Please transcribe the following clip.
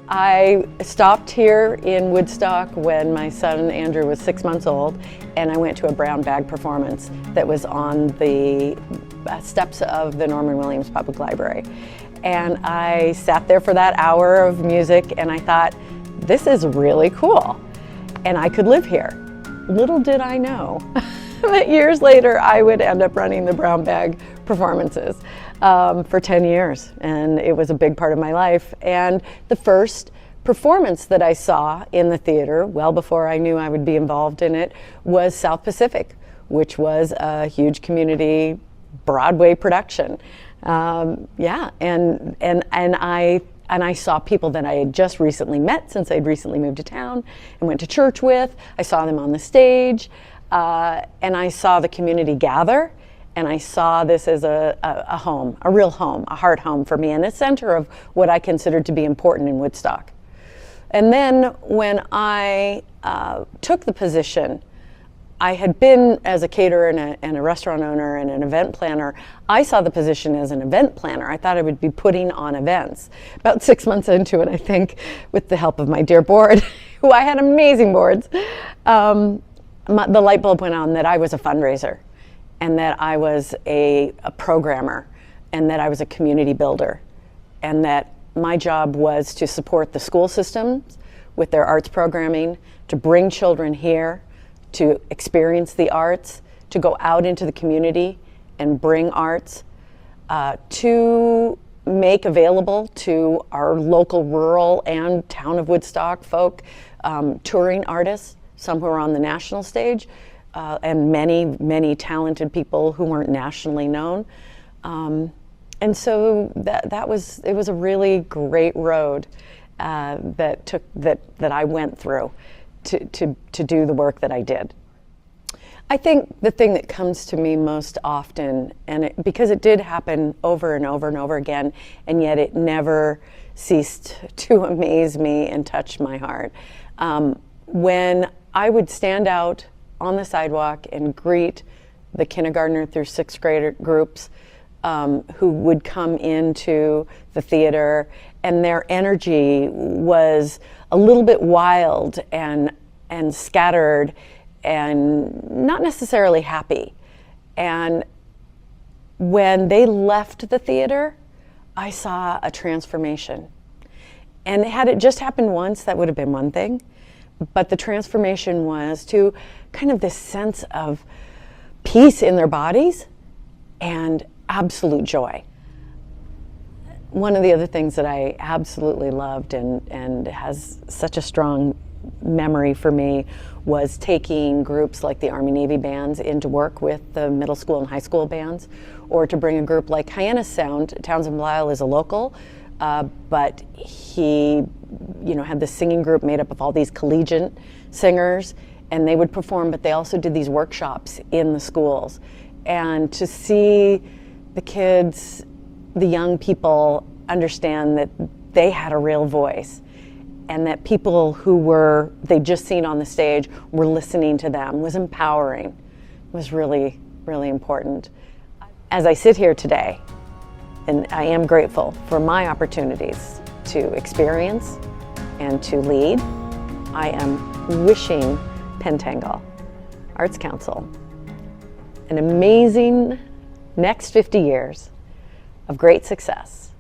I stopped here in Woodstock when my son Andrew was 6 months old, and I went to a brown bag performance that was on the steps of the Norman Williams Public Library. And I sat there for that hour of music and I thought, this is really cool. And I could live here. Little did I know that years later I would end up running the brown bag performances for 10 years. And it was a big part of my life. And the first performance that I saw in the theater, well before I knew I would be involved in it, was South Pacific, which was a huge community Broadway production. Yeah, and I saw people that I had just recently met since I'd recently moved to town and went to church with. I saw them on the stage, and I saw the community gather, and I saw this as a home, a real home, a heart home for me, and a center of what I considered to be important in Woodstock. And then when I took the position, I had been as a caterer and a restaurant owner and an event planner. I saw the position as an event planner. I thought I would be putting on events. About 6 months into it, I think, with the help of my dear board, who I had amazing boards, the light bulb went on that I was a fundraiser, and that I was a programmer, and that I was a community builder, and that my job was to support the school systems with their arts programming, to bring children here, to experience the arts, to go out into the community and bring arts, to make available to our local rural and town of Woodstock folk, touring artists, some who are on the national stage, and many, many talented people who weren't nationally known. And so it was a really great road that I went through to do the work that I did. I think the thing that comes to me most often, because it did happen over and over and over again, and yet it never ceased to amaze me and touch my heart, when I would stand out on the sidewalk and greet the kindergartner through sixth grade groups who would come into the theater, and their energy was a little bit wild and scattered and not necessarily happy. And when they left the theater, I saw a transformation. And had it just happened once, that would have been one thing. But the transformation was to kind of this sense of peace in their bodies and absolute joy. One of the other things that I absolutely loved and has such a strong memory for me was taking groups like the Army Navy bands in to work with the middle school and high school bands, or to bring a group like Hyannis Sound. Townsend Lyle is a local, but he had this singing group made up of all these collegiate singers, and they would perform, but they also did these workshops in the schools. And to see the kids, the young people, understand that they had a real voice, and that people who they'd just seen on the stage were listening to them was empowering, was really, really important. As I sit here today, and I am grateful for my opportunities to experience and to lead, I am wishing Pentangle Arts Council an amazing next 50 years of great success